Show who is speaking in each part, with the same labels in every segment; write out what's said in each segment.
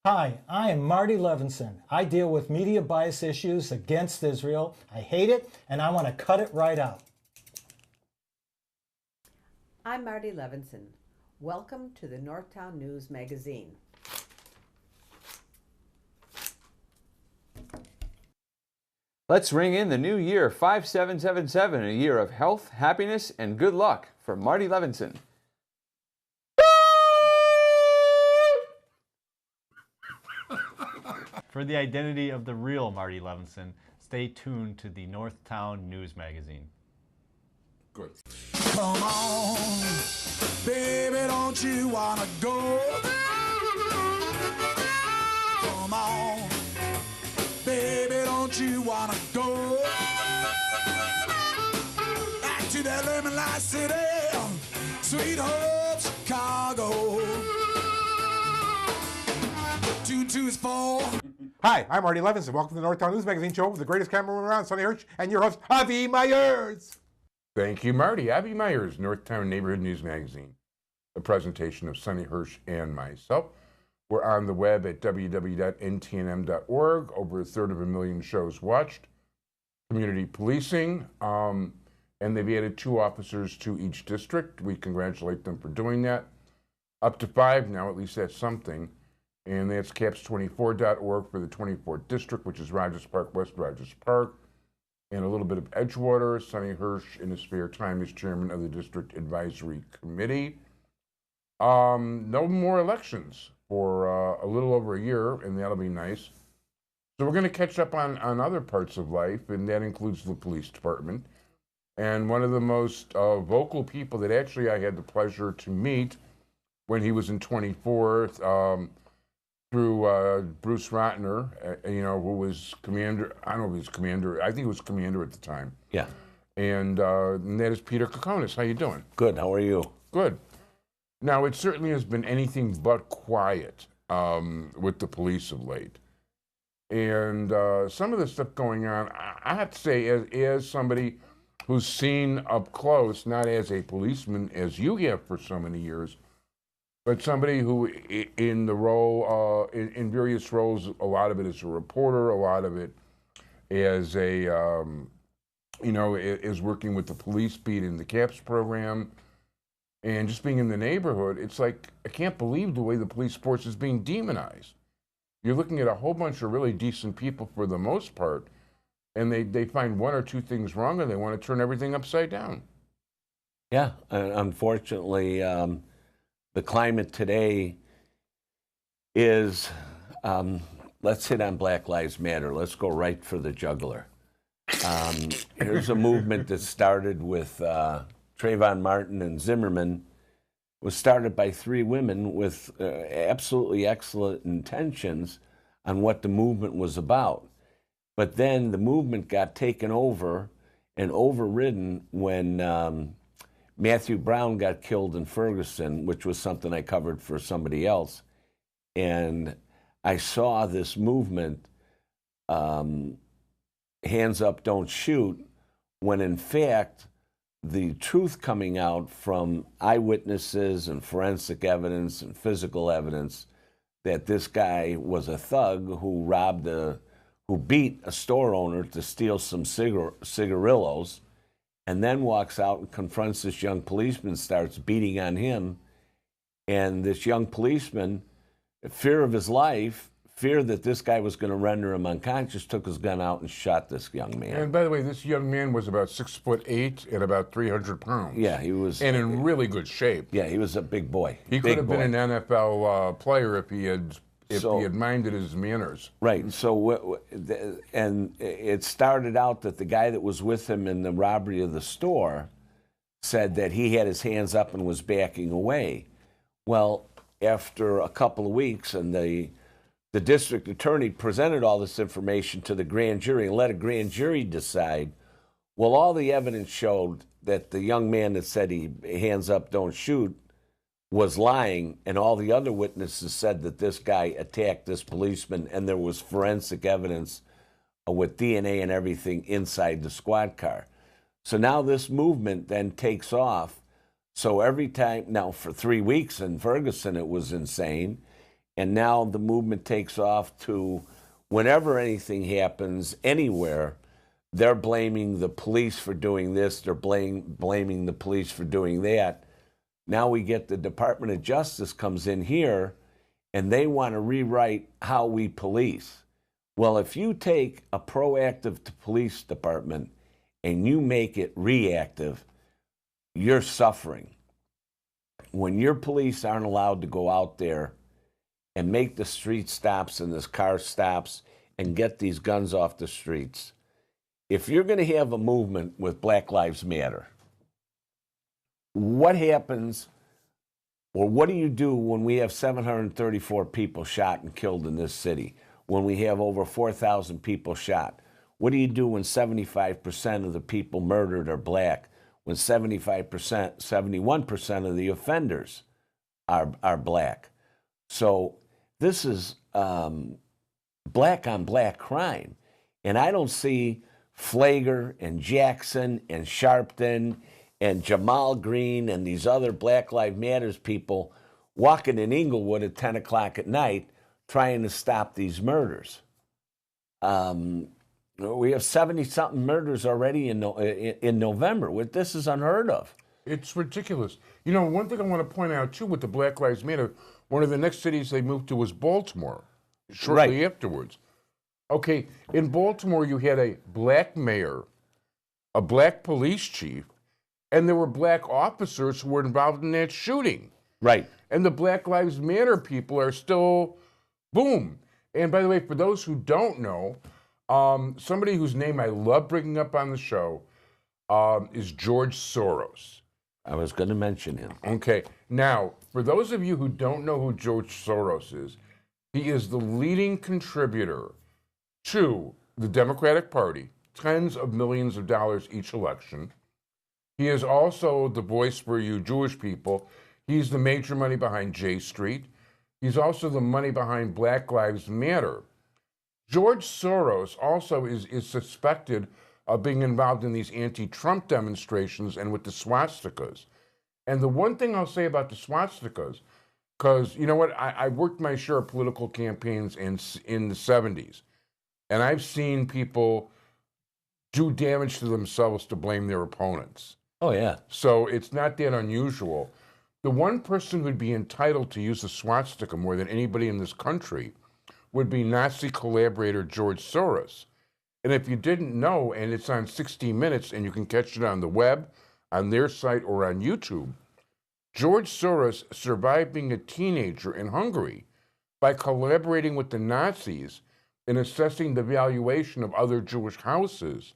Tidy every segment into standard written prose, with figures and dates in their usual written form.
Speaker 1: Hi, I am Marty Levinson. I deal with media bias issues against Israel. I hate it, and I want to cut it right out.
Speaker 2: I'm Marty Levinson. Welcome to the Northtown News Magazine.
Speaker 3: Let's ring in the new year 5777, a year of health, happiness, and good luck for Marty Levinson.
Speaker 4: For the identity of the real Marty Levinson, stay tuned to the Northtown News Magazine.
Speaker 5: Good. Come on, baby, don't you wanna go? Come on, baby, don't you wanna go? Back to that lemon light city, sweet hope, Chicago. 2 is 4.
Speaker 6: Hi, I'm Marty Levinson. Welcome to the Northtown News Magazine show with the greatest cameraman around, Sonny Hirsch, and your host, Avi Myers.
Speaker 7: Thank you, Marty. Avi Myers, Northtown Neighborhood News Magazine. A presentation of Sonny Hirsch and myself. We're on the web at www.ntnm.org. Over 250,000 shows watched. Community policing. And they've added 2 officers to each district. We congratulate them for doing that. Up to 5 now, at least that's something. And that's caps24.org for the 24th district, which is Rogers Park, West Rogers Park. And a little bit of Edgewater. Sonny Hirsch, in his spare time, is chairman of the District Advisory Committee. No more elections for a little over a year, and that'll be nice. So we're going to catch up on other parts of life, and that includes the police department. And one of the most vocal people that actually I had the pleasure to meet when he was in 24th, through Bruce Rotner, who was commander. I don't know if he was commander. I think he was commander at the time.
Speaker 8: Yeah.
Speaker 7: And that is Peter Koconis. How you doing?
Speaker 8: Good. How are you?
Speaker 7: Good. Now, it certainly has been anything but quiet with the police of late. And some of the stuff going on, I have to say, as somebody who's seen up close, not as a policeman as you have for so many years, but somebody who, in the role, in various roles, a lot of it as a reporter, a lot of it as a, is working with the police beat in the CAPS program, and just being in the neighborhood, it's like, I can't believe the way the police force is being demonized. You're looking at a whole bunch of really decent people for the most part, and they find 1 or 2 things wrong, and they want to turn everything upside down.
Speaker 8: Yeah, unfortunately, the climate today is, let's hit on Black Lives Matter. Let's go right for the jugular. Here's a movement that started with Trayvon Martin and Zimmerman. It was started by 3 women with absolutely excellent intentions on what the movement was about. But then the movement got taken over and overridden when Matthew Brown got killed in Ferguson, which was something I covered for somebody else. And I saw this movement, hands up, don't shoot, when in fact, the truth coming out from eyewitnesses and forensic evidence and physical evidence that this guy was a thug who who beat a store owner to steal some cigarillos, and then walks out and confronts this young policeman, starts beating on him. And this young policeman, fear of his life, fear that this guy was going to render him unconscious, took his gun out and shot this young man.
Speaker 7: And by the way, this young man was about 6'8" and about 300 pounds.
Speaker 8: Yeah, he was.
Speaker 7: And in really good shape.
Speaker 8: Yeah, he was a big boy.
Speaker 7: He could have been an NFL player if he had minded his manners.
Speaker 8: Right. So, and it started out that the guy that was with him in the robbery of the store said that he had his hands up and was backing away. Well, after a couple of weeks, and the district attorney presented all this information to the grand jury and let a grand jury decide, well, all the evidence showed that the young man that said he hands up, don't shoot, was lying, and all the other witnesses said that this guy attacked this policeman, and there was forensic evidence with DNA and everything inside the squad car. So now this movement then takes off. So every time, now for 3 weeks in Ferguson, it was insane. And now the movement takes off to whenever anything happens anywhere, they're blaming the police for doing this, they're blaming the police for doing that. Now we get the Department of Justice comes in here, and they want to rewrite how we police. Well, if you take a proactive police department and you make it reactive, you're suffering. When your police aren't allowed to go out there and make the street stops and the car stops and get these guns off the streets, if you're going to have a movement with Black Lives Matter, what happens, or what do you do when we have 734 people shot and killed in this city? When we have over 4,000 people shot? What do you do when 75% of the people murdered are black? When 71% of the offenders are black? So this is black on black crime. And I don't see Flager and Jackson and Sharpton and Jamal Green and these other Black Lives Matters people walking in Inglewood at 10 o'clock at night trying to stop these murders. We have 70-something murders already in November. This is unheard of.
Speaker 7: It's ridiculous. You know, one thing I want to point out, too, with the Black Lives Matter, one of the next cities they moved to was Baltimore, shortly afterwards. Okay, in Baltimore, you had a black mayor, a black police chief, and there were black officers who were involved in that shooting.
Speaker 8: Right.
Speaker 7: And the Black Lives Matter people are still, boom. And by the way, for those who don't know, somebody whose name I love bringing up on the show is George Soros.
Speaker 8: I was going to mention him.
Speaker 7: Okay. Now, for those of you who don't know who George Soros is, he is the leading contributor to the Democratic Party, tens of millions of dollars each election. He is also the voice for you Jewish people. He's the major money behind J Street. He's also the money behind Black Lives Matter. George Soros also is suspected of being involved in these anti-Trump demonstrations and with the swastikas. And the one thing I'll say about the swastikas, because you know what, I worked my share of political campaigns in the 70s, and I've seen people do damage to themselves to blame their opponents.
Speaker 8: Oh, yeah.
Speaker 7: So it's not that unusual. The one person who'd be entitled to use a swastika more than anybody in this country would be Nazi collaborator George Soros. And if you didn't know, and it's on 60 Minutes, and you can catch it on the web, on their site, or on YouTube, George Soros survived being a teenager in Hungary by collaborating with the Nazis in assessing the valuation of other Jewish houses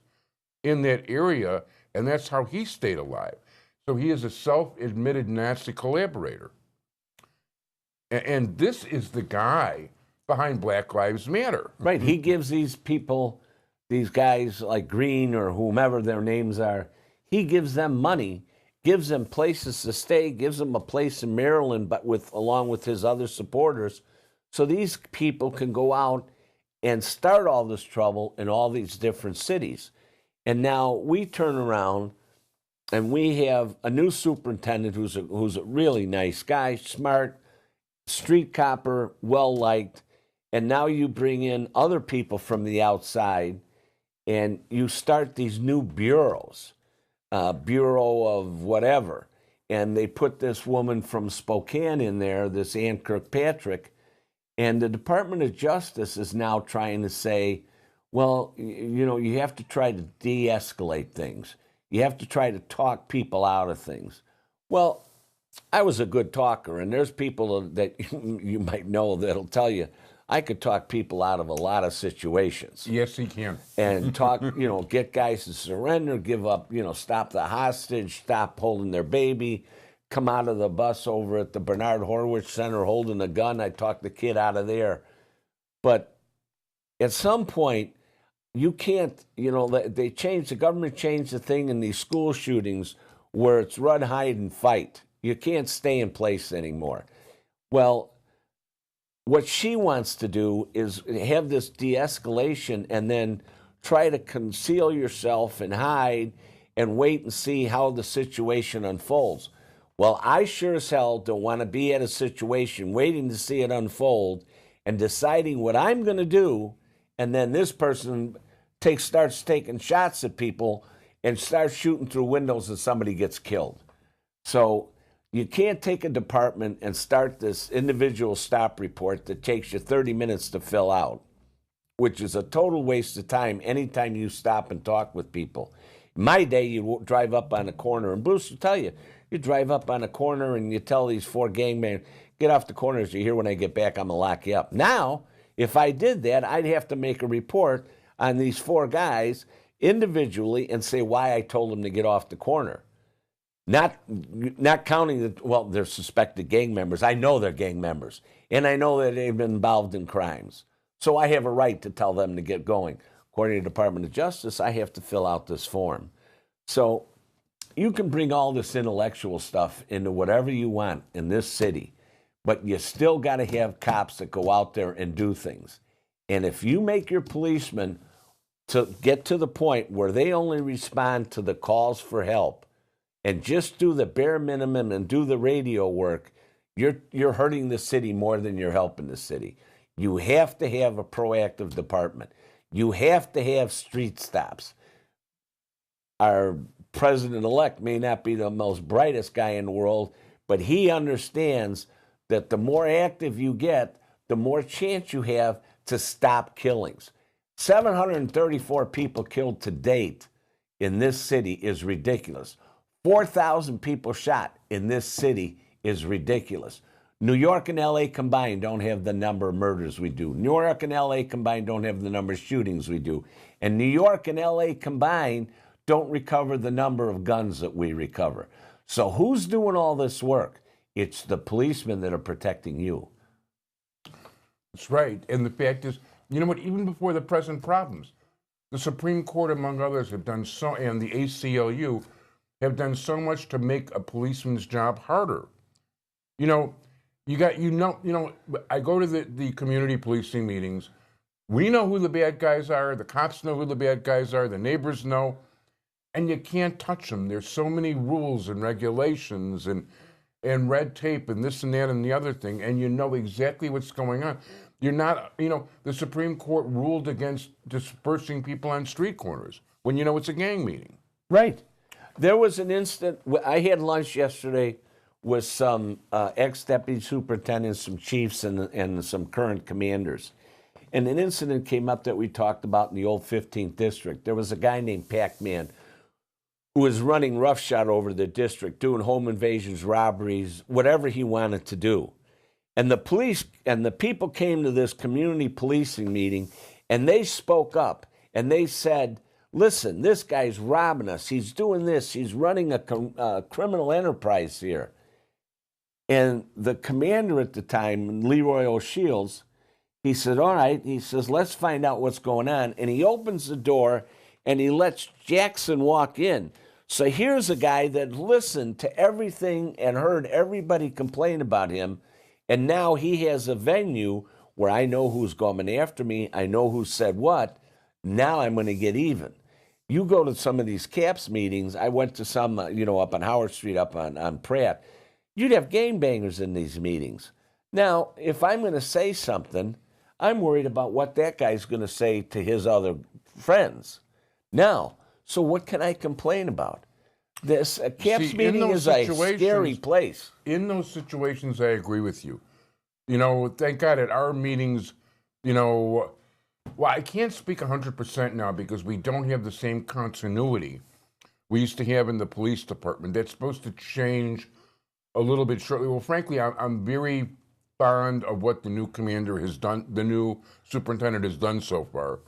Speaker 7: in that area, and that's how he stayed alive. So he is a self-admitted Nazi collaborator. And this is the guy behind Black Lives Matter.
Speaker 8: Right. He gives these people, these guys like Green or whomever their names are, he gives them money, gives them places to stay, gives them a place in Maryland, but along with his other supporters, so these people can go out and start all this trouble in all these different cities. And now we turn around and we have a new superintendent who's a really nice guy, smart, street copper, well-liked, and now you bring in other people from the outside and you start these new bureaus, Bureau of whatever, and they put this woman from Spokane in there, this Ann Kirkpatrick, and the Department of Justice is now trying to say, well, you know, you have to try to de-escalate things. You have to try to talk people out of things. Well, I was a good talker, and there's people that you might know that'll tell you, I could talk people out of a lot of situations.
Speaker 7: Yes, he can.
Speaker 8: And talk, you know, get guys to surrender, give up, you know, stop the hostage, stop holding their baby, come out of the bus over at the Bernard Horowitz Center holding a gun. I talked the kid out of there. But at some point, you can't, you know, the government changed the thing in these school shootings where it's run, hide, and fight. You can't stay in place anymore. Well, what she wants to do is have this de-escalation and then try to conceal yourself and hide and wait and see how the situation unfolds. Well, I sure as hell don't want to be at a situation waiting to see it unfold and deciding what I'm going to do, and then this person starts taking shots at people and starts shooting through windows and somebody gets killed. So you can't take a department and start this individual stop report that takes you 30 minutes to fill out, which is a total waste of time anytime you stop and talk with people. In my day, you drive up on a corner, and Bruce will tell you, you drive up on a corner and you tell these 4 gangmen, get off the corners, you hear when I get back, I'm going to lock you up. Now, if I did that, I'd have to make a report on these 4 guys individually and say why I told them to get off the corner. Not counting they're suspected gang members. I know they're gang members, and I know that they've been involved in crimes. So I have a right to tell them to get going. According to the Department of Justice, I have to fill out this form. So you can bring all this intellectual stuff into whatever you want in this city, but you still got to have cops that go out there and do things. And if you make your policemen to get to the point where they only respond to the calls for help and just do the bare minimum and do the radio work, you're hurting the city more than you're helping the city. You have to have a proactive department. You have to have street stops. Our president-elect may not be the most brightest guy in the world, but he understands that the more active you get, the more chance you have to stop killings. 734 people killed to date in this city is ridiculous. 4,000 people shot in this city is ridiculous. New York and LA combined don't have the number of murders we do. New York and LA combined don't have the number of shootings we do. And New York and LA combined don't recover the number of guns that we recover. So who's doing all this work? It's the policemen that are protecting you.
Speaker 7: That's right. And the fact is, you know what, even before the present problems, the Supreme Court, among others, have done so, and the ACLU have done so much to make a policeman's job harder. You know, I go to the community policing meetings. We know who the bad guys are. The cops know who the bad guys are. The neighbors know. And you can't touch them. There's so many rules and regulations and red tape and this and that and the other thing, and you know exactly what's going on. You're not, the Supreme Court ruled against dispersing people on street corners when you know it's a gang meeting.
Speaker 8: Right. There was an incident, I had lunch yesterday with some ex-deputy superintendents, some chiefs, and some current commanders. And an incident came up that we talked about in the old 15th district. There was a guy named Pac-Man who was running roughshod over the district, doing home invasions, robberies, whatever he wanted to do. And the police and the people came to this community policing meeting, and they spoke up, and they said, listen, this guy's robbing us. He's doing this. He's running a criminal enterprise here. And the commander at the time, Leroy O'Shields, he said, all right, he says, let's find out what's going on. And he opens the door, and he lets Jackson walk in. So here's a guy that listened to everything and heard everybody complain about him, and now he has a venue where I know who's coming after me, I know who said what, now I'm going to get even. You go to some of these CAPS meetings, I went to some, up on Howard Street, up on Pratt, you'd have gangbangers in these meetings. Now, if I'm going to say something, I'm worried about what that guy's going to say to his other friends. Now, so what can I complain about? This CAPS meeting is a scary place.
Speaker 7: In those situations, I agree with you. Thank God at our meetings, I can't speak 100% now because we don't have the same continuity we used to have in the police department. That's supposed to change a little bit shortly. Well, frankly, I'm very fond of what the new commander has done, the new superintendent has done so far.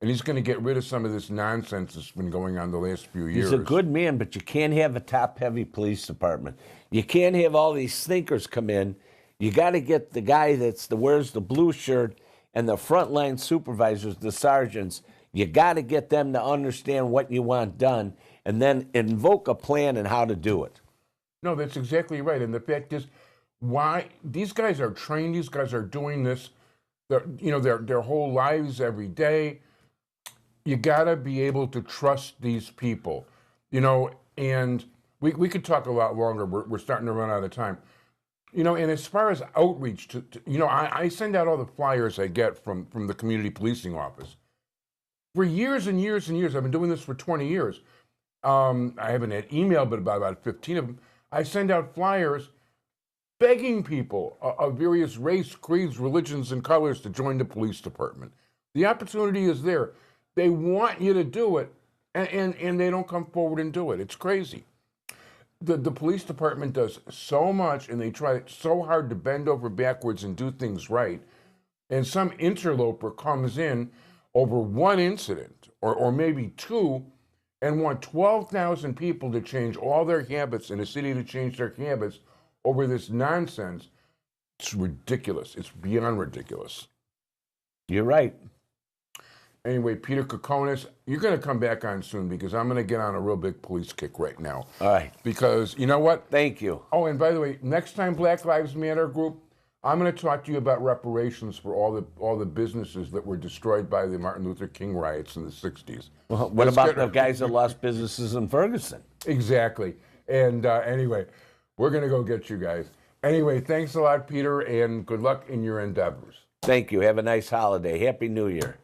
Speaker 7: And he's going to get rid of some of this nonsense that's been going on the last few years.
Speaker 8: He's a good man, but you can't have a top-heavy police department. You can't have all these thinkers come in. You got to get the guy that wears the blue shirt and the frontline supervisors, the sergeants. You got to get them to understand what you want done and then invoke a plan and how to do it.
Speaker 7: No, that's exactly right. And the fact is, why these guys are trained, these guys are doing this, their whole lives every day. You got to be able to trust these people, and we could talk a lot longer. We're starting to run out of time. You know, and as far as outreach, you know, I send out all the flyers I get from the community policing office. For years and years and years, I've been doing this for 20 years. I haven't had email, but about 15 of them. I send out flyers begging people of various race, creeds, religions, and colors to join the police department. The opportunity is there. They want you to do it, and they don't come forward and do it. It's crazy. The police department does so much, and they try so hard to bend over backwards and do things right. And some interloper comes in over one incident, or maybe two, and want 12,000 people to change all their habits in a city to change their habits over this nonsense. It's ridiculous. It's beyond ridiculous.
Speaker 8: You're right.
Speaker 7: Anyway, Peter Koconis, you're going to come back on soon because I'm going to get on a real big police kick right now.
Speaker 8: All right.
Speaker 7: Because, you know what?
Speaker 8: Thank you.
Speaker 7: Oh, and by the way, next time Black Lives Matter group, I'm going to talk to you about reparations for all the businesses that were destroyed by the Martin Luther King riots in the 60s.
Speaker 8: Well, what about the guys that lost businesses in Ferguson?
Speaker 7: Exactly. And anyway, we're going to go get you guys. Anyway, thanks a lot, Peter, and good luck in your endeavors.
Speaker 8: Thank you. Have a nice holiday. Happy New Year.